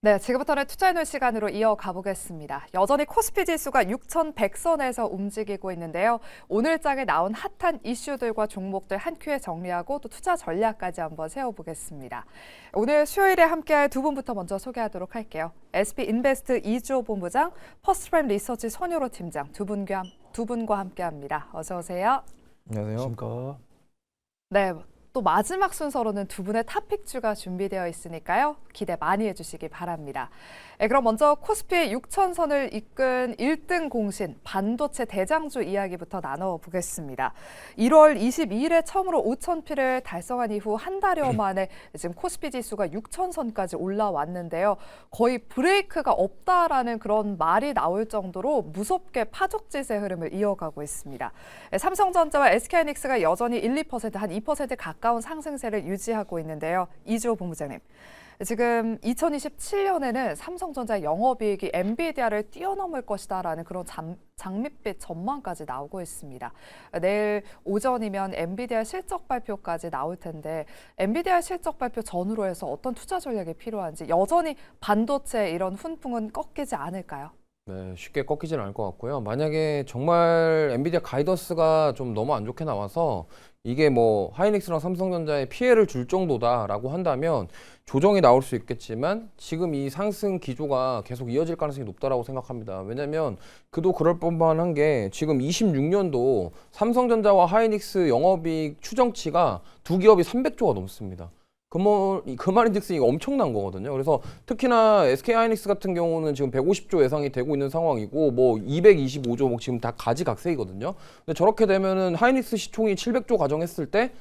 네, 지금부터는 투자해놓은 시간으로 이어가 보겠습니다. 여전히 코스피 지수가 6,100선에서 움직이고 있는데요. 오늘 장에 나온 핫한 이슈들과 종목들 한 큐에 정리하고 또 투자 전략까지 한번 세워보겠습니다. 오늘 수요일에 함께할 두 분부터 먼저 소개하도록 할게요. SB인베스트 이주호 본부장, 퍼스트프라임 리서치 손효로 팀장 두 분과 함께합니다. 어서 오세요. 안녕하세요. 네. 또 마지막 순서로는 두 분의 탑픽주가 준비되어 있으니까요. 기대 많이 해주시기 바랍니다. 그럼 먼저 코스피의 6천선을 이끈 1등 공신 반도체 대장주 이야기부터 나눠보겠습니다. 1월 22일에 처음으로 5,000피를 달성한 이후 한 달여 만에 지금 코스피 지수가 6천선까지 올라왔는데요. 거의 브레이크가 없다라는 그런 말이 나올 정도로 무섭게 파죽지세 흐름을 이어가고 있습니다. 삼성전자와 SK하이닉스가 여전히 1, 2%, 한 2% 가까운 상승세를 유지하고 있는데요. 이주호 본부장님. 지금 2027년에는 삼성전자 영업이익이 엔비디아를 뛰어넘을 것이다라는 그런 장밋빛 전망까지 나오고 있습니다. 내일 오전이면 엔비디아 실적 발표까지 나올 텐데 엔비디아 실적 발표 전후로 해서 어떤 투자 전략이 필요한지 여전히 반도체 이런 훈풍은 꺾이지 않을까요? 네, 쉽게 꺾이지는 않을 것 같고요. 만약에 정말 엔비디아 가이던스가 좀 너무 안 좋게 나와서 이게 뭐 하이닉스랑 삼성전자에 피해를 줄 정도다라고 한다면 조정이 나올 수 있겠지만 지금 이 상승 기조가 계속 이어질 가능성이 높다라고 생각합니다. 왜냐면 그도 그럴 법한 게 지금 26년도 삼성전자와 하이닉스 영업이익 추정치가 두 기업이 300조가 넘습니다. 그 말인즉슨 이거 엄청난 거거든요. 그래서 특히나 SK하이닉스 같은 경우는 지금 150조 예상이 되고 있는 상황이고 뭐 225조 뭐 지금 다 가지각색이거든요. 근데 저렇게 되면은 하이닉스 시총이 700조 가정했을 때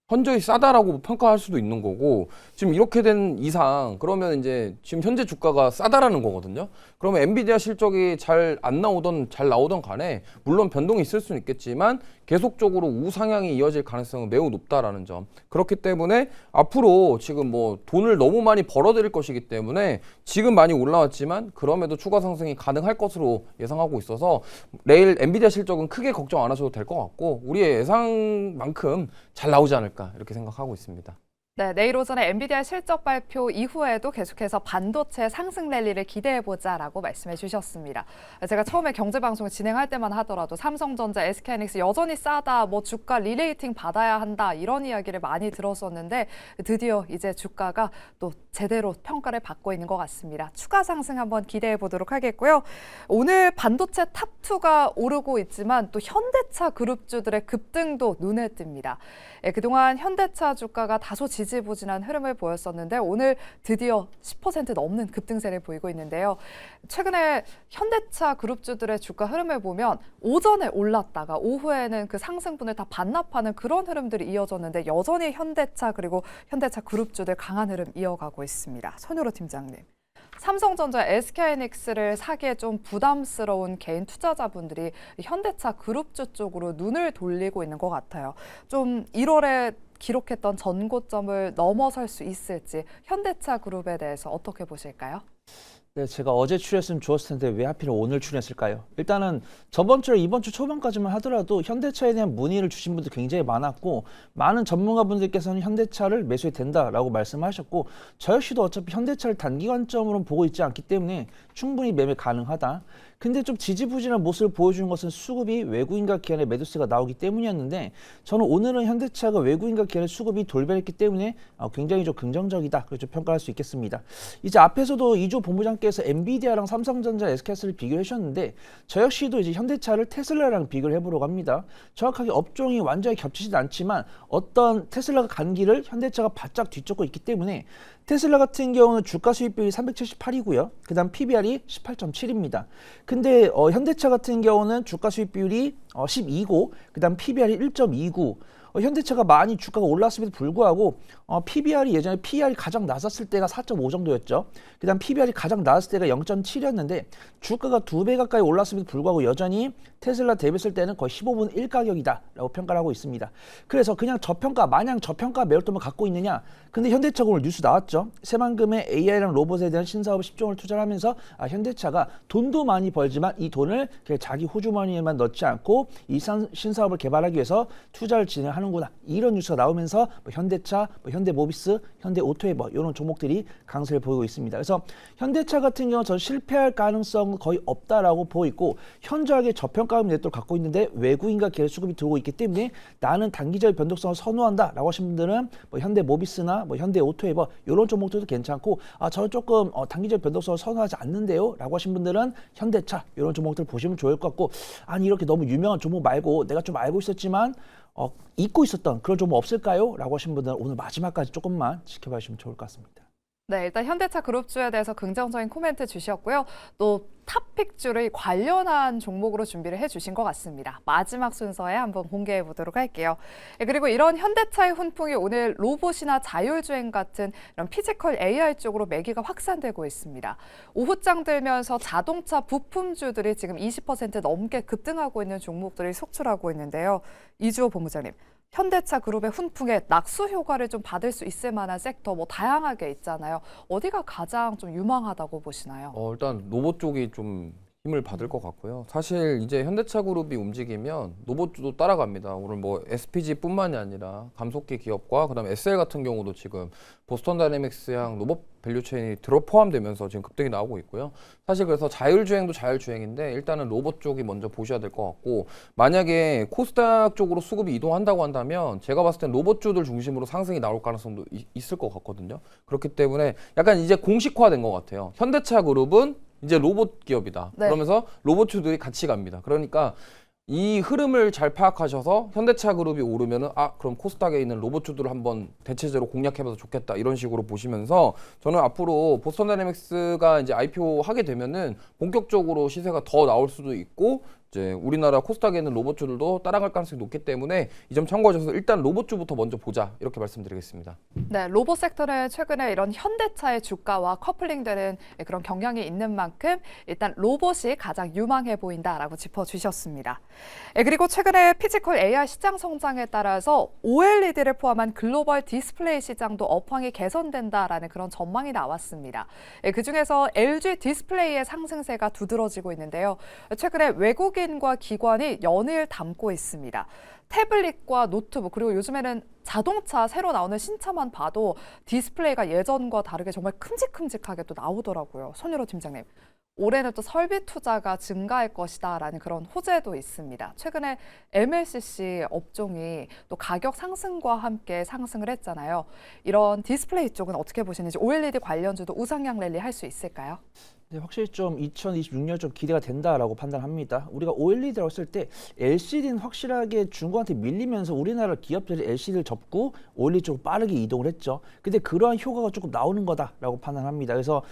현저히 싸다라고 평가할 수도 있는 거고 지금 이렇게 된 이상 그러면 이제 지금 현재 주가가 싸다라는 거거든요. 그러면 엔비디아 실적이 잘 안 나오던 잘 나오던 간에 물론 변동이 있을 수는 있겠지만 계속적으로 우상향이 이어질 가능성은 매우 높다라는 점. 그렇기 때문에 앞으로 지금 뭐 돈을 너무 많이 벌어들일 것이기 때문에 지금 많이 올라왔지만 그럼에도 추가 상승이 가능할 것으로 예상하고 있어서 내일 엔비디아 실적은 크게 걱정 안 하셔도 될 것 같고 우리의 예상만큼 잘 나오지 않을까 이렇게 생각하고 있습니다. 네, 내일 오전에 엔비디아 실적 발표 이후에도 계속해서 반도체 상승 랠리를 기대해보자라고 말씀해 주셨습니다. 제가 처음에 경제방송을 진행할 때만 하더라도 삼성전자, SK하이닉스 여전히 싸다, 뭐 주가 리레이팅 받아야 한다 이런 이야기를 많이 들었었는데 드디어 이제 주가가 또 제대로 평가를 받고 있는 것 같습니다. 추가 상승 한번 기대해 보도록 하겠고요. 오늘 반도체 탑2가 오르고 있지만 또 현대차 그룹주들의 급등도 눈에 띕니다. 그동안 현대차 주가가 다소 지지부진한 흐름을 보였었는데 오늘 드디어 10% 넘는 급등세를 보이고 있는데요. 최근에 현대차 그룹주들의 주가 흐름을 보면 오전에 올랐다가 오후에는 그 상승분을 다 반납하는 그런 흐름들이 이어졌는데 여전히 현대차 그리고 현대차 그룹주들 강한 흐름 이어가고 있습니다. 손효로 팀장님. 삼성전자, SK하이닉스를 사기에 좀 부담스러운 개인 투자자분들이 현대차 그룹주 쪽으로 눈을 돌리고 있는 것 같아요. 좀 1월에 기록했던 전고점을 넘어설 수 있을지 현대차 그룹에 대해서 어떻게 보실까요? 네, 제가 어제 출연했으면 좋았을 텐데 왜 하필 오늘 출연했을까요? 일단은 저번 주에 이번 주 초반까지만 하더라도 현대차에 대한 문의를 주신 분들 굉장히 많았고 많은 전문가분들께서는 현대차를 매수해도 된다라고 말씀하셨고 저 역시도 어차피 현대차를 단기관점으로 보고 있지 않기 때문에 충분히 매매 가능하다. 근데 좀 지지부진한 모습을 보여주는 것은 수급이 외국인과 기관의 매도세가 나오기 때문이었는데 저는 오늘은 현대차가 외국인과 기관의 수급이 돌변했기 때문에 굉장히 좀 긍정적이다. 그렇게 평가할 수 있겠습니다. 이제 앞에서도 이조 본부장께서 엔비디아랑 삼성전자, SK하이닉스를 비교해 주셨는데 저 역시도 이제 현대차를 테슬라랑 비교를 해보려고 합니다. 정확하게 업종이 완전히 겹치진 않지만 어떤 테슬라가 간 길을 현대차가 바짝 뒤쫓고 있기 때문에 테슬라 같은 경우는 주가 수익비율이 378이고요. 그 다음 PBR이 18.7입니다. 근데 현대차 같은 경우는 주가 수익 비율이 12고 그 다음 PBR이 1.29. 현대차가 많이 주가가 올랐음에도 불구하고 PBR이 예전에 PER이 가장 낮았을 때가 4.5 정도였죠. 그 다음 PBR이 가장 낮았을 때가 0.7이었는데 주가가 2배 가까이 올랐음에도 불구하고 여전히 테슬라 대비했을 때는 거의 15분 1가격이다 라고 평가를 하고 있습니다. 그래서 그냥 마냥 저평가 매력도만 갖고 있느냐. 근데 현대차가 오늘 뉴스 나왔죠. 새만금의 AI랑 로봇에 대한 신사업에 10조를 투자를 하면서 현대차가 돈도 많이 벌지만 이 돈을 자기 호주머니에만 넣지 않고 이 신사업을 개발하기 위해서 투자를 진행하는 하는구나 이런 뉴스가 나오면서 뭐 현대차, 뭐 현대모비스, 현대오토웨버 이런 종목들이 강세를 보이고 있습니다. 그래서 현대차 같은 경우 전 실패할 가능성은 거의 없다라고 보고 있고 현저하게 저평가금 내도를 갖고 있는데 외국인과 계열 수급이 들어오고 있기 때문에 나는 단기적 변동성을 선호한다라고 하신 분들은 뭐 현대모비스나 뭐 현대오토웨버 이런 종목들도 괜찮고 저는 조금 단기적 변동성을 선호하지 않는데요 라고 하신 분들은 현대차 이런 종목들 보시면 좋을 것 같고 아니 이렇게 너무 유명한 종목 말고 내가 좀 알고 있었지만 잊고 있었던 그런 종목 없을까요? 라고 하신 분들은 오늘 마지막까지 조금만 지켜봐 주시면 좋을 것 같습니다. 네, 일단 현대차 그룹주에 대해서 긍정적인 코멘트 주셨고요. 또 탑픽주를 관련한 종목으로 준비를 해주신 것 같습니다. 마지막 순서에 한번 공개해 보도록 할게요. 그리고 이런 현대차의 훈풍이 오늘 로봇이나 자율주행 같은 이런 피지컬 AI 쪽으로 매기가 확산되고 있습니다. 오후장 들면서 자동차 부품주들이 지금 20% 넘게 급등하고 있는 종목들이 속출하고 있는데요. 이주호 본부장님. 현대차 그룹의 훈풍에 낙수 효과를 좀 받을 수 있을 만한 섹터 뭐 다양하게 있잖아요. 어디가 가장 좀 유망하다고 보시나요? 일단 로봇 쪽이 좀 힘을 받을 것 같고요. 사실 이제 현대차 그룹이 움직이면 로봇주도 따라갑니다. 오늘 뭐 SPG뿐만이 아니라 감속기 기업과 그다음에 SL 같은 경우도 지금 보스턴 다이내믹스향 로봇 밸류체인이 들어 포함되면서 지금 급등이 나오고 있고요. 사실 그래서 자율주행도 자율주행인데 일단은 로봇 쪽이 먼저 보셔야 될 것 같고 만약에 코스닥 쪽으로 수급이 이동한다고 한다면 제가 봤을 땐 로봇주들 중심으로 상승이 나올 가능성도 있을 것 같거든요. 그렇기 때문에 약간 이제 공식화된 것 같아요. 현대차 그룹은 이제 로봇 기업이다. 네. 그러면서 로봇주들이 같이 갑니다. 그러니까 이 흐름을 잘 파악하셔서 현대차 그룹이 오르면은 그럼 코스닥에 있는 로봇주들을 한번 대체제로 공략해봐도 좋겠다 이런 식으로 보시면서 저는 앞으로 보스턴 다이내믹스가 이제 IPO 하게 되면은 본격적으로 시세가 더 나올 수도 있고 이제 우리나라 코스닥에 있는 로봇주들도 따라갈 가능성이 높기 때문에 이 점 참고하셔서 일단 로봇주부터 먼저 보자 이렇게 말씀드리겠습니다. 네, 로봇 섹터는 최근에 이런 현대차의 주가와 커플링되는 그런 경향이 있는 만큼 일단 로봇이 가장 유망해 보인다라고 짚어주셨습니다. 그리고 최근에 피지컬 AI 시장 성장에 따라서 OLED를 포함한 글로벌 디스플레이 시장도 업황이 개선된다라는 그런 전망이 나왔습니다. 그중에서 LG 디스플레이의 상승세가 두드러지고 있는데요. 최근에 외국인과 기관이 연을 담고 있습니다. 태블릿과 노트북 그리고 요즘에는 자동차 새로 나오는 신차만 봐도 디스플레이가 예전과 다르게 정말 큼직큼직하게 또 나오더라고요. 손유로 팀장님. 올해는 또 설비 투자가 증가할 것이다라는 그런 호재도 있습니다. 최근에 MLCC 업종이 또 가격 상승과 함께 상승을 했잖아요. 이런 디스플레이 쪽은 어떻게 보시는지 OLED 관련주도 우상향 랠리 할 수 있을까요? 네, 확실히 좀 2026년 좀 기대가 된다라고 판단합니다. 우리가 OLED라고 했을 때 LCD는 확실하게 중국한테 밀리면서 우리나라 기업들이 LCD를 접고 OLED 쪽으로 빠르게 이동을 했죠. 근데 그러한 효과가 조금 나오는 거다라고 판단합니다. 그래서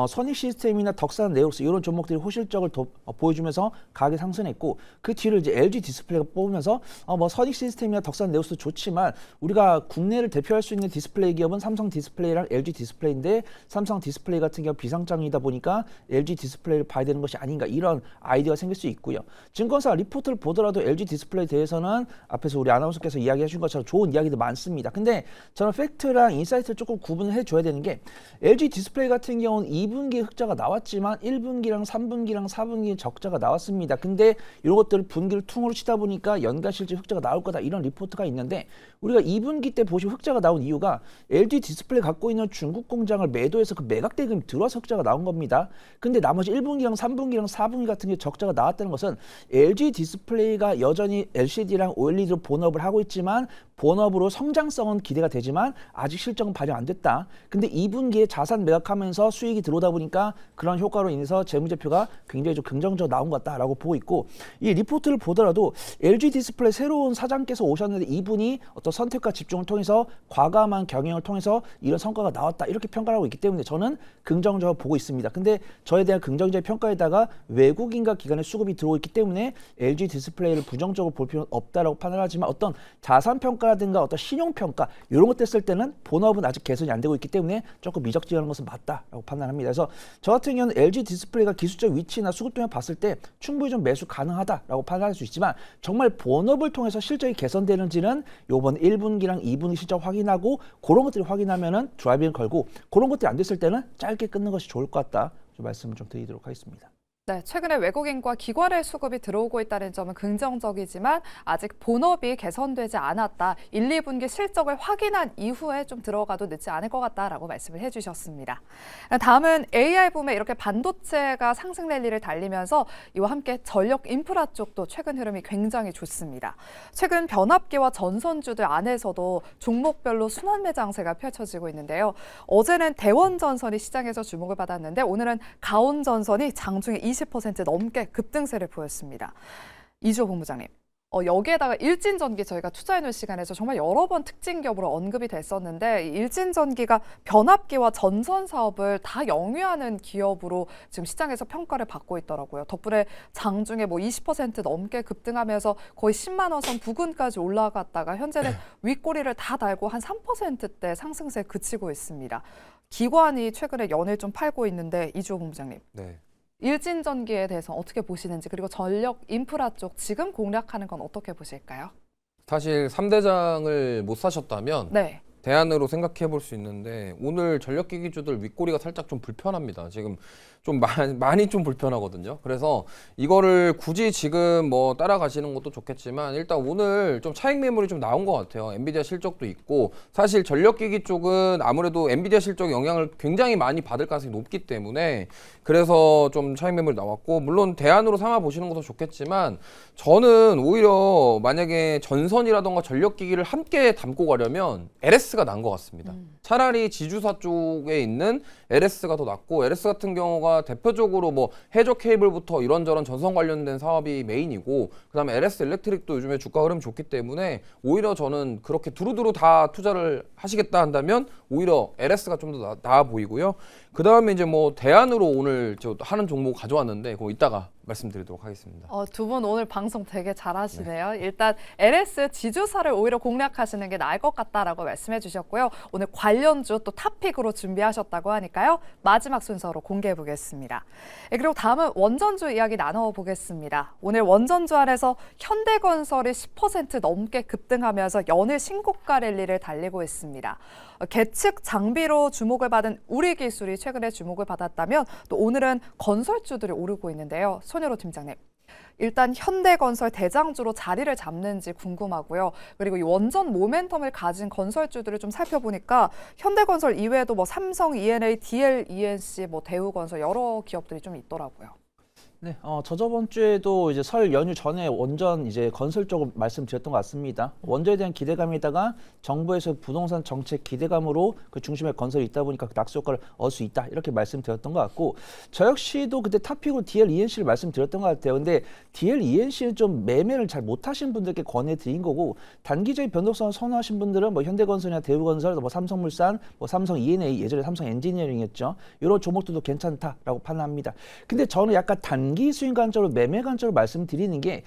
선익 시스템이나 덕산 네오스 이런 종목들이 호실적을 보여주면서 가격이 상승했고 그 뒤를 이제 LG 디스플레이가 뽑으면서 뭐 선익 시스템이나 덕산 네오스 좋지만 우리가 국내를 대표할 수 있는 디스플레이 기업은 삼성 디스플레이랑 LG 디스플레이인데 삼성 디스플레이 같은 경우 비상장이다 보니까 LG 디스플레이를 봐야 되는 것이 아닌가 이런 아이디어가 생길 수 있고요. 증권사 리포트를 보더라도 LG 디스플레이에 대해서는 앞에서 우리 아나운서께서 이야기해 준 것처럼 좋은 이야기도 많습니다. 근데 저는 팩트랑 인사이트를 조금 구분을 해줘야 되는 게 LG 디스플레이 같은 경우는 2분기에 흑자가 나왔지만 1분기랑 3분기랑 4분기에 적자가 나왔습니다. 근데 이런 것들을 분기를 퉁으로 치다 보니까 연간 실질 흑자가 나올 거다 이런 리포트가 있는데 우리가 2분기 때 보시면 흑자가 나온 이유가 LG 디스플레이 갖고 있는 중국 공장을 매도해서 그 매각 대금이 들어와서 흑자가 나온 겁니다. 근데 나머지 1분기랑 3분기랑 4분기 같은 게 적자가 나왔다는 것은 LG 디스플레이가 여전히 LCD랑 OLED로 본업을 하고 있지만 본업으로 성장성은 기대가 되지만 아직 실적은 발휘 안 됐다. 근데 2분기에 자산 매각하면서 수익이 들어오다 보니까 그런 효과로 인해서 재무제표가 굉장히 좀 긍정적으로 나온 것 같다라고 보고 있고 이 리포트를 보더라도 LG 디스플레이 새로운 사장께서 오셨는데 이분이 어떤 선택과 집중을 통해서 과감한 경영을 통해서 이런 성과가 나왔다 이렇게 평가를 하고 있기 때문에 저는 긍정적으로 보고 있습니다. 근데 저에 대한 긍정적인 평가에다가 외국인과 기관의 수급이 들어오고 있기 때문에 LG 디스플레이를 부정적으로 볼 필요는 없다라고 판단하지만 어떤 자산 평가라든가 어떤 신용 평가 이런 것 했을 때는 본업은 아직 개선이 안 되고 있기 때문에 조금 미적지근한 것은 맞다라고 판단합니다. 그래서 저 같은 경우는 LG 디스플레이가 기술적 위치나 수급 등을 봤을 때 충분히 좀 매수 가능하다라고 판단할 수 있지만 정말 본업을 통해서 실적이 개선되는지는 이번 1분기랑 2분기 실적 확인하고 그런 것들을 확인하면은 드라이빙을 걸고 그런 것들이 안 됐을 때는 짧게 끊는 것이 좋을 것 같다. 좀 말씀을 좀 드리도록 하겠습니다. 네, 최근에 외국인과 기관의 수급이 들어오고 있다는 점은 긍정적이지만 아직 본업이 개선되지 않았다. 1, 2분기 실적을 확인한 이후에 좀 들어가도 늦지 않을 것 같다라고 말씀을 해주셨습니다. 다음은 AI 붐에 이렇게 반도체가 상승 랠리를 달리면서 이와 함께 전력 인프라 쪽도 최근 흐름이 굉장히 좋습니다. 최근 변압기와 전선주들 안에서도 종목별로 순환 매장세가 펼쳐지고 있는데요. 어제는 대원전선이 시장에서 주목을 받았는데 오늘은 가온전선이 장중에 20% 넘게 급등세를 보였습니다. 이주호 본부장님, 여기에다가 일진전기 저희가 투자해놓은 시간에서 정말 여러 번 특징 기업으로 언급이 됐었는데 이 일진전기가 변압기와 전선 사업을 다 영위하는 기업으로 지금 시장에서 평가를 받고 있더라고요. 덕분에 장중에 뭐 20% 넘게 급등하면서 거의 10만 원 선 부근까지 올라갔다가 현재는 윗꼬리를 다 달고 한 3%대 상승세에 그치고 있습니다. 기관이 최근에 연일 좀 팔고 있는데 이주호 본부장님. 네. 일진전기에 대해서 어떻게 보시는지 그리고 전력 인프라 쪽 지금 공략하는 건 어떻게 보실까요? 사실 3대장을 못 사셨다면 네. 대안으로 생각해 볼 수 있는데 오늘 전력기기주들 윗꼬리가 살짝 좀 불편합니다. 지금 좀 많이 좀 불편하거든요. 그래서 이거를 굳이 지금 뭐 따라가시는 것도 좋겠지만 일단 오늘 좀 차익 매물이 좀 나온 것 같아요. 엔비디아 실적도 있고 사실 전력기기 쪽은 아무래도 엔비디아 실적 영향을 굉장히 많이 받을 가능성이 높기 때문에 그래서 좀 차익 매물이 나왔고 물론 대안으로 삼아 보시는 것도 좋겠지만 저는 오히려 만약에 전선이라던가 전력기기를 함께 담고 가려면 LS가 난 것 같습니다. 차라리 지주사 쪽에 있는 LS가 더 낫고 LS 같은 경우가 대표적으로 뭐 해저 케이블부터 이런저런 전선 관련된 사업이 메인이고 그다음에 LS 일렉트릭도 요즘에 주가 흐름이 좋기 때문에 오히려 저는 그렇게 두루두루 다 투자를 하시겠다 한다면 오히려 LS가 좀 더 나아 보이고요. 그다음에 이제 뭐 대안으로 오늘 저 하는 종목 가져왔는데 그거 이따가 말씀드리도록 하겠습니다. 두 분 오늘 방송 되게 잘하시네요. 네. 일단 LS 지주사를 오히려 공략하시는 게 나을 것 같다라고 말씀해 주셨고요. 오늘 관련주 또 탑픽으로 준비하셨다고 하니까요. 마지막 순서로 공개해 보겠습니다. 그리고 다음은 원전주 이야기 나눠보겠습니다. 오늘 원전주 안에서 현대건설이 10% 넘게 급등하면서 연일 신고가 랠리를 달리고 있습니다. 계측 장비로 주목을 받은 우리기술이 최근에 주목을 받았다면 또 오늘은 건설주들이 오르고 있는데요. 손여로 팀장님. 일단 현대건설 대장주로 자리를 잡는지 궁금하고요. 그리고 이 원전 모멘텀을 가진 건설주들을 좀 살펴보니까 현대건설 이외에도 뭐 삼성, E&A, DL, ENC, 뭐 대우건설 여러 기업들이 좀 있더라고요. 네, 저저번 주에도 이제 설 연휴 전에 원전 이제 건설 쪽을 말씀드렸던 것 같습니다. 원전에 대한 기대감에다가 정부에서 부동산 정책 기대감으로 그 중심에 건설이 있다 보니까 그 낙수 효과를 얻을 수 있다 이렇게 말씀드렸던 것 같고 저 역시도 그때 탑픽으로 DL, ENC를 말씀드렸던 것 같아요. 근데 DL, ENC는 좀 매매를 잘 못하신 분들께 권해드린 거고 단기적인 변동성을 선호하신 분들은 뭐 현대건설이나 대우건설, 뭐 삼성물산, 뭐 삼성 E&A 예전에 삼성 엔지니어링이었죠. 이런 종목들도 괜찮다라고 판단합니다. 근데 저는 약간 단기 수익 관점으로 매매 관점으로 말씀드리는 게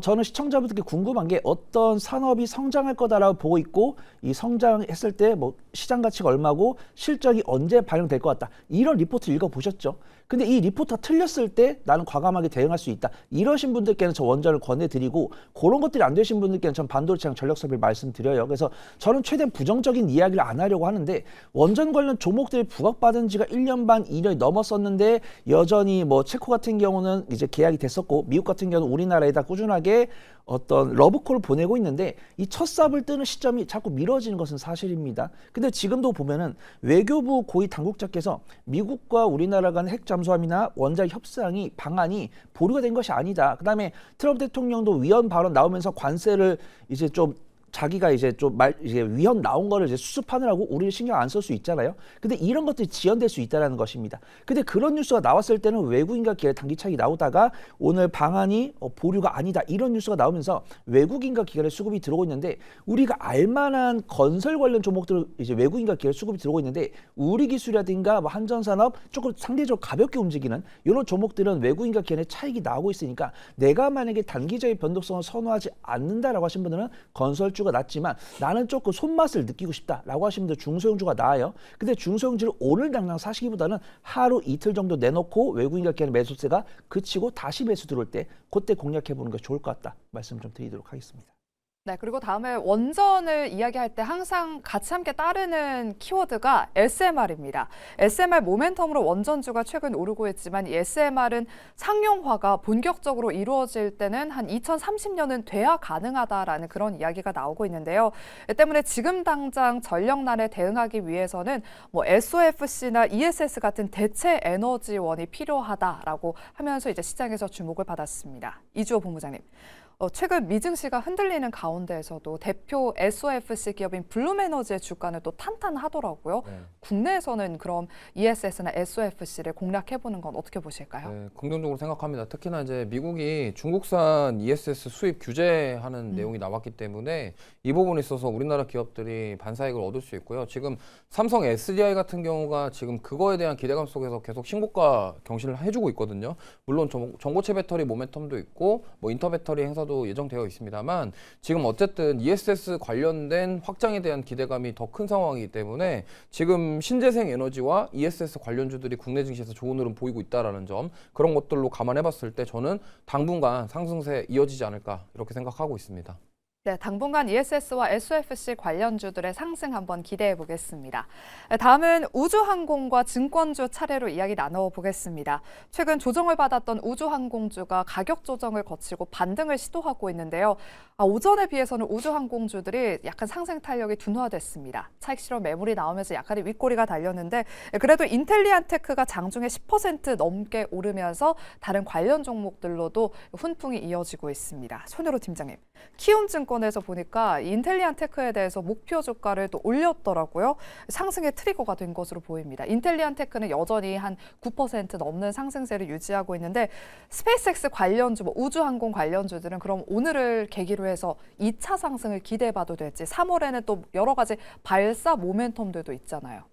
저는 시청자분들께 궁금한 게 어떤 산업이 성장할 거다라고 보고 있고 이 성장했을 때 뭐 시장 가치가 얼마고 실적이 언제 반영될 것 같다 이런 리포트 읽어보셨죠? 근데 이 리포트가 틀렸을 때 나는 과감하게 대응할 수 있다 이러신 분들께는 저 원전을 권해드리고 그런 것들이 안 되신 분들께는 전 반도체랑 전력섭을 말씀드려요. 그래서 저는 최대한 부정적인 이야기를 안 하려고 하는데 원전 관련 종목들이 부각받은 지가 1년 반 2년이 넘었었는데 여전히 뭐 체코 같은 경우는 이제 계약이 됐었고 미국 같은 경우는 우리나라에다 꾸준하게 어떤 러브콜을 보내고 있는데 이 첫 삽을 뜨는 시점이 자꾸 미뤄지는 것은 사실입니다. 근데 지금도 보면은 외교부 고위 당국자께서 미국과 우리나라 간 핵 잠수함이나 원자력 협상이 방안이 보류가 된 것이 아니다. 그다음에 트럼프 대통령도 위헌 발언 나오면서 관세를 이제 좀 자기가 이제 좀 이제 위헌 나온 거를 이제 수습하느라고 우리를 신경 안 쓸 수 있잖아요. 근데 이런 것들이 지연될 수 있다는 것입니다. 근데 그런 뉴스가 나왔을 때는 외국인과 기관의 단기 차익이 나오다가 오늘 방안이 보류가 아니다 이런 뉴스가 나오면서 외국인과 기관의 수급이 들어오고 있는데 우리가 알만한 건설 관련 종목들 이제 외국인과 기관의 수급이 들어오고 있는데 우리 기술이라든가 뭐 한전산업 조금 상대적으로 가볍게 움직이는 이런 종목들은 외국인과 기관의 차익이 나오고 있으니까 내가 만약에 단기적인 변동성을 선호하지 않는다라고 하신 분들은 건설주 가 낫지만 나는 조금 손맛을 느끼고 싶다라고 하시면 중소형주가 나아요. 근데 중소형주를 오늘 당장 사시기보다는 하루 이틀 정도 내놓고 외국인과 기관의 매수세가 그치고 다시 매수 들어올 때 그때 공략해보는 게 좋을 것 같다 말씀 좀 드리도록 하겠습니다. 네, 그리고 다음에 원전을 이야기할 때 항상 같이 함께 따르는 키워드가 SMR입니다. SMR 모멘텀으로 원전주가 최근 오르고 있지만 이 SMR은 상용화가 본격적으로 이루어질 때는 한 2030년은 돼야 가능하다라는 그런 이야기가 나오고 있는데요. 이 때문에 지금 당장 전력난에 대응하기 위해서는 뭐 SOFC나 ESS 같은 대체 에너지원이 필요하다라고 하면서 이제 시장에서 주목을 받았습니다. 이주호 본부장님. 최근 미증시가 흔들리는 가운데에서도 대표 SOFC 기업인 블룸에너지의 주가는 또 탄탄하더라고요. 네. 국내에서는 그럼 ESS나 SOFC를 공략해보는 건 어떻게 보실까요? 네, 긍정적으로 생각합니다. 특히나 이제 미국이 중국산 ESS 수입 규제하는 내용이 나왔기 때문에 이 부분에 있어서 우리나라 기업들이 반사이익을 얻을 수 있고요. 지금 삼성 SDI 같은 경우가 지금 그거에 대한 기대감 속에서 계속 신고가 경신을 해주고 있거든요. 물론 전고체 배터리 모멘텀도 있고 뭐 인터 배터리 행사도 예정되어 있습니다만 지금 어쨌든 ESS 관련된 확장에 대한 기대감이 더 큰 상황이기 때문에 지금 신재생 에너지와 ESS 관련주들이 국내 증시에서 좋은 흐름 보이고 있다라는 점, 그런 것들로 감안해 봤을 때 저는 당분간 상승세 이어지지 않을까 이렇게 생각하고 있습니다. 네, 당분간 ESS와 SOFC 관련주들의 상승 한번 기대해 보겠습니다. 다음은 우주항공과 증권주 차례로 이야기 나눠보겠습니다. 최근 조정을 받았던 우주항공주가 가격 조정을 거치고 반등을 시도하고 있는데요. 오전에 비해서는 우주항공주들이 약간 상승 탄력이 둔화됐습니다. 차익 실현 매물이 나오면서 약간의 윗꼬리가 달렸는데 그래도 인텔리안테크가 장중에 10% 넘게 오르면서 다른 관련 종목들로도 훈풍이 이어지고 있습니다. 손으로 팀장님, 키움증권에서 보니까 인텔리안테크에 대해서 목표 주가를 또 올렸더라고요. 상승의 트리거가 된 것으로 보입니다. 인텔리안테크는 여전히 한 9% 넘는 상승세를 유지하고 있는데 스페이스X 관련주, 뭐 우주항공 관련주들은 그럼 오늘을 계기로 해서 2차 상승을 기대해봐도 될지, 3월에는 또 여러 가지 발사 모멘텀들도 있잖아요.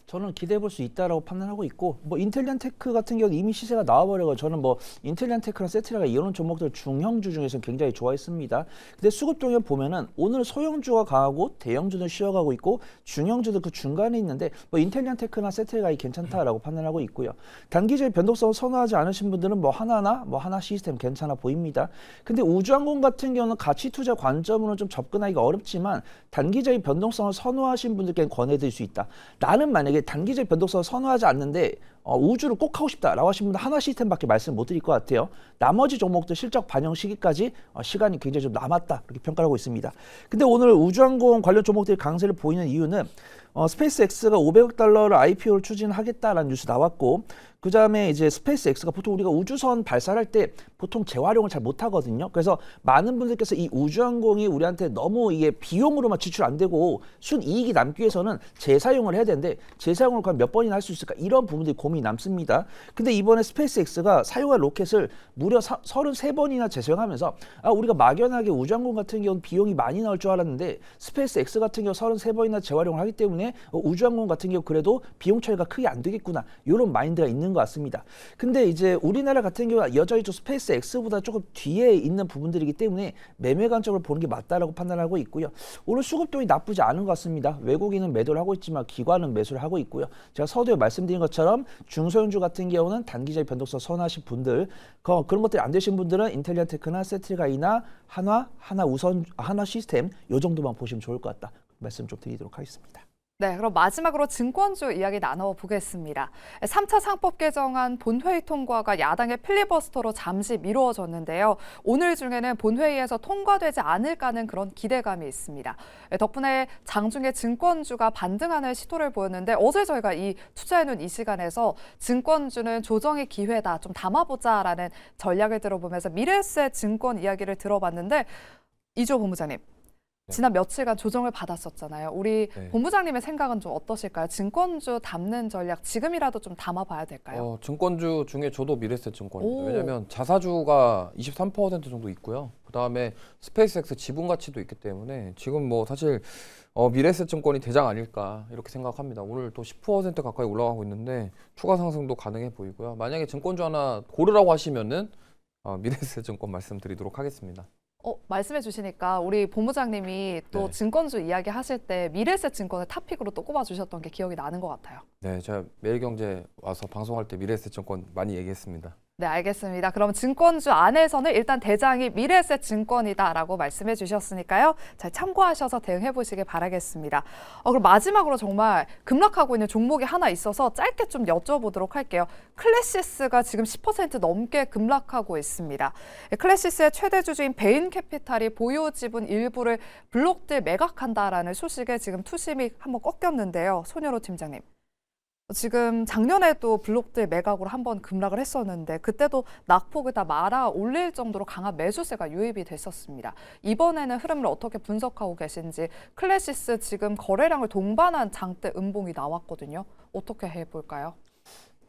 저는 기대해 볼 수 있다라고 판단하고 있고, 뭐 인텔리안테크 같은 경우는 이미 시세가 나와버려서 저는 뭐 인텔리안테크랑 세트라가 이런 종목들 중형주 중에서는 굉장히 좋아했습니다. 근데 수급 동향 보면은 오늘 소형주가 강하고 대형주는 쉬어가고 있고 중형주도 그 중간에 있는데 뭐 인텔리안테크나 세트라가 괜찮다라고 판단하고 있고요. 단기적인 변동성을 선호하지 않으신 분들은 뭐 하나 시스템 괜찮아 보입니다. 근데 우주항공 같은 경우는 가치 투자 관점으로는 좀 접근하기가 어렵지만 단기적인 변동성을 선호하신 분들께는 권해드릴 수 있다. 나는 만약에 단기적 변동성을 선호하지 않는데 우주를 꼭 하고 싶다라고 하신 분들 하나 시스템밖에 말씀 못 드릴 것 같아요. 나머지 종목들 실적 반영 시기까지 시간이 굉장히 좀 남았다 이렇게 평가를 하고 있습니다. 근데 오늘 우주항공 관련 종목들이 강세를 보이는 이유는 스페이스X가 500억 달러를 IPO를 추진하겠다라는 뉴스 나왔고, 그 다음에 이제 스페이스X가 보통 우리가 우주선 발사할 때 보통 재활용을 잘 못하거든요. 그래서 많은 분들께서 이 우주항공이 우리한테 너무 이게 비용으로만 지출 안 되고 순이익이 남기 위해서는 재사용을 해야 되는데 재사용을 과연 몇 번이나 할 수 있을까, 이런 부분들이 고민이 남습니다. 근데 이번에 스페이스X가 사용할 로켓을 무려 33번이나 재사용하면서 우리가 막연하게 우주항공 같은 경우는 비용이 많이 나올 줄 알았는데 스페이스X 같은 경우 33번이나 재활용을 하기 때문에 우주항공 같은 경우 그래도 비용 차이가 크게 안 되겠구나, 이런 마인드가 있는 것 같습니다. 근데 이제 우리나라 같은 경우는 여전히 좀 스페이스X보다 조금 뒤에 있는 부분들이기 때문에 매매 관점을 보는 게 맞다라고 판단하고 있고요. 오늘 수급동이 나쁘지 않은 것 같습니다. 외국인은 매도를 하고 있지만 기관은 매수를 하고 있고요. 제가 서두에 말씀드린 것처럼 중소형주 같은 경우는 단기적 변동성 선호하신 분들, 그런 것들이 안 되신 분들은 인텔리안테크나 세트리가이나 하나 시스템 요 정도만 보시면 좋을 것 같다 말씀 좀 드리도록 하겠습니다. 네, 그럼 마지막으로 증권주 이야기 나눠보겠습니다. 3차 상법 개정안 본회의 통과가 야당의 필리버스터로 잠시 미루어졌는데요. 오늘 중에는 본회의에서 통과되지 않을까는 그런 기대감이 있습니다. 덕분에 장중에 증권주가 반등하는 시도를 보였는데 어제 저희가 이 투자해놓은 이 시간에서 증권주는 조정의 기회다, 좀 담아보자라는 전략을 들어보면서 미래에셋 증권 이야기를 들어봤는데, 이주호 본부장님. 지난 며칠간 조정을 받았었잖아요. 우리 본부장님의 생각은 좀 어떠실까요? 증권주 담는 전략 지금이라도 좀 담아봐야 될까요? 증권주 중에 저도 미래에셋 증권입니다. 왜냐하면 자사주가 23% 정도 있고요. 그다음에 스페이스X 지분 가치도 있기 때문에 지금 뭐 사실 미래에셋 증권이 대장 아닐까 이렇게 생각합니다. 오늘 또 10% 가까이 올라가고 있는데 추가 상승도 가능해 보이고요. 만약에 증권주 하나 고르라고 하시면은 미래에셋 증권 말씀드리도록 하겠습니다. 말씀해 주시니까 우리 본부장님이 또 증권주 이야기 하실 때 미래에셋 증권을 탑픽으로 또 꼽아주셨던 게 기억이 나는 것 같아요. 네, 제가 매일경제 와서 방송할 때 미래에셋 증권 많이 얘기했습니다. 네, 알겠습니다. 그럼 증권주 안에서는 일단 대장이 미래에셋 증권이다라고 말씀해 주셨으니까요. 잘 참고하셔서 대응해 보시길 바라겠습니다. 그럼 마지막으로 정말 급락하고 있는 종목이 하나 있어서 짧게 좀 여쭤보도록 할게요. 클래시스가 지금 10% 넘게 급락하고 있습니다. 클래시스의 최대 주주인 베인캐피탈이 보유 지분 일부를 블록딜 매각한다라는 소식에 지금 투심이 한번 꺾였는데요. 손여로 팀장님. 지금 작년에도 블록딜 매각으로 한번 급락을 했었는데 그때도 낙폭을 다 말아 올릴 정도로 강한 매수세가 유입이 됐었습니다. 이번에는 흐름을 어떻게 분석하고 계신지 클래시스 지금 거래량을 동반한 장대 음봉이 나왔거든요. 어떻게 해볼까요?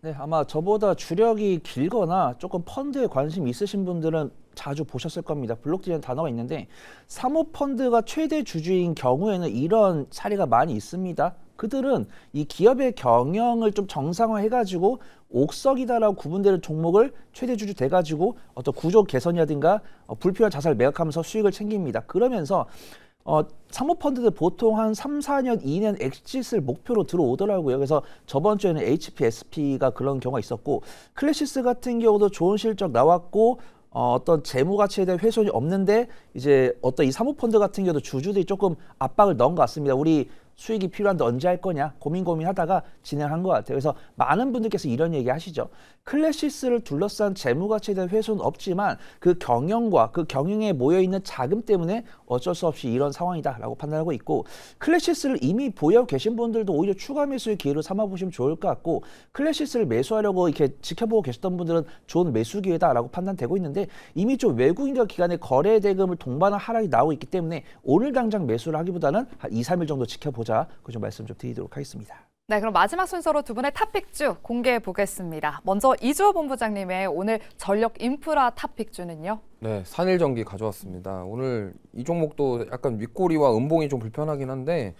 네, 아마 저보다 주력이 길거나 조금 펀드에 관심 있으신 분들은 자주 보셨을 겁니다. 블록딜이라는 단어가 있는데 사모펀드가 최대 주주인 경우에는 이런 사례가 많이 있습니다. 그들은 이 기업의 경영을 좀 정상화해가지고 옥석이다라고 구분되는 종목을 최대 주주 돼가지고 어떤 구조 개선이라든가 불필요한 자산을 매각하면서 수익을 챙깁니다. 그러면서 사모펀드들 보통 한 3, 4년 이내는 엑짓을 목표로 들어오더라고요. 그래서 저번 주에는 HPSP가 그런 경우가 있었고 클래시스 같은 경우도 좋은 실적 나왔고 어떤 재무 가치에 대한 훼손이 없는데 이제 어떤 이 사모펀드 같은 경우도 주주들이 조금 압박을 넣은 것 같습니다. 우리 수익이 필요한데 언제 할 거냐 고민하다가 진행한 것 같아요. 그래서 많은 분들께서 이런 얘기 하시죠. 클래시스를 둘러싼 재무 가치에 대한 훼손은 없지만 그 경영과 그 경영에 모여있는 자금 때문에 어쩔 수 없이 이런 상황이다라고 판단하고 있고 클래시스를 이미 보유하고 계신 분들도 오히려 추가 매수의 기회로 삼아보시면 좋을 것 같고 클래시스를 매수하려고 이렇게 지켜보고 계셨던 분들은 좋은 매수 기회다라고 판단되고 있는데 이미 좀 외국인과 기관의 거래 대금을 동반한 하락이 나오고 있기 때문에 오늘 당장 매수를 하기보다는 한 2, 3일 정도 지켜보자. 그 좀 말씀 좀 드리도록 하겠습니다. 네, 그럼 마지막 순서로 두 분의 탑픽주 공개해 보겠습니다. 먼저 이주호 본부장님의 오늘 전력 인프라 탑픽주는요? 네, 산일전기 가져왔습니다. 오늘 이 종목도 약간 윗꼬리와 음봉이 좀 불편하긴 한데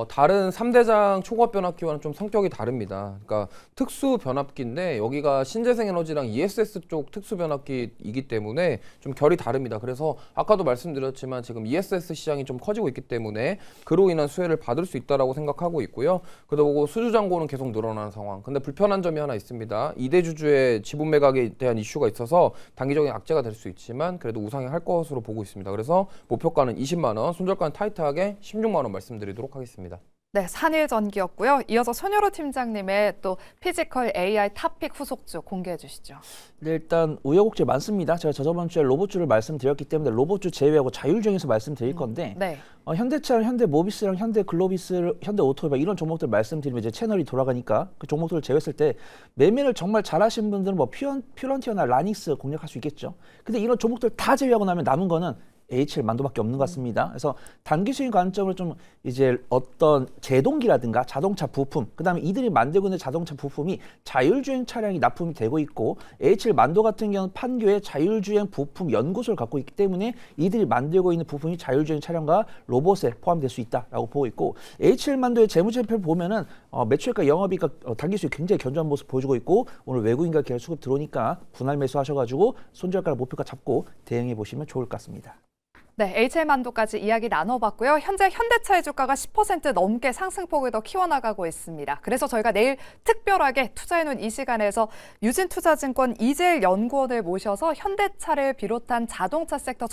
다른 3대장 초과압 변압기와는 좀 성격이 다릅니다. 그러니까 특수 변압기인데 여기가 신재생에너지랑 ESS 쪽 특수 변압기이기 때문에 좀 결이 다릅니다. 그래서 아까도 말씀드렸지만 지금 ESS 시장이 좀 커지고 있기 때문에 그로 인한 수혜를 받을 수 있다라고 생각하고 있고요. 그러고 수주 잔고는 계속 늘어나는 상황. 근데 불편한 점이 하나 있습니다. 2대 주주의 지분 매각에 대한 이슈가 있어서 단기적인 악재가 될 수 있지만 그래도 우상향할 것으로 보고 있습니다. 그래서 목표가는 20만 원, 손절가는 타이트하게 16만 원 말씀드리도록 하겠습니다. 네, 산일전기였고요. 이어서 손여로 팀장님의 또 피지컬 AI 탑픽 후속주 공개해 주시죠. 네, 일단 우여곡절 많습니다. 제가 저번 주에 로봇주를 말씀드렸기 때문에 로봇주 제외하고 자율주행에서 말씀드릴 건데 네. 현대차랑 현대모비스랑 현대글로비스, 현대오토바 이런 종목들 말씀드리면 이제 채널이 돌아가니까 그 종목들을 제외했을 때 매매를 정말 잘하신 분들은 뭐 퓨런티어나 라닉스 공략할 수 있겠죠. 근데 이런 종목들 다 제외하고 나면 남은 거는 HL 만도밖에 없는 것 같습니다. 그래서 단기적인 관점을 좀 이제 어떤 제동기라든가 자동차 부품, 그다음에 이들이 만들고 있는 자동차 부품이 자율주행 차량이 납품이 되고 있고 HL 만도 같은 경우는 판교에 자율주행 부품 연구소를 갖고 있기 때문에 이들이 만들고 있는 부품이 자율주행 차량과 로봇에 포함될 수 있다라고 보고 있고 HL 만도의 재무제표를 보면은 매출과 영업이익과 단기 수익 굉장히 견조한 모습 보여주고 있고 오늘 외국인과 계열 수급 들어오니까 분할 매수하셔가지고 손절가랑 목표가 잡고 대응해 보시면 좋을 것 같습니다. 네, HL만도까지 이야기 나눠봤고요. 현재 현대차의 주가가 10% 넘게 상승폭을 더 키워나가고 있습니다. 그래서 저희가 내일 특별하게 투자해놓은 이 시간에서 유진투자증권 이재일 연구원을 모셔서 현대차를 비롯한 자동차 섹터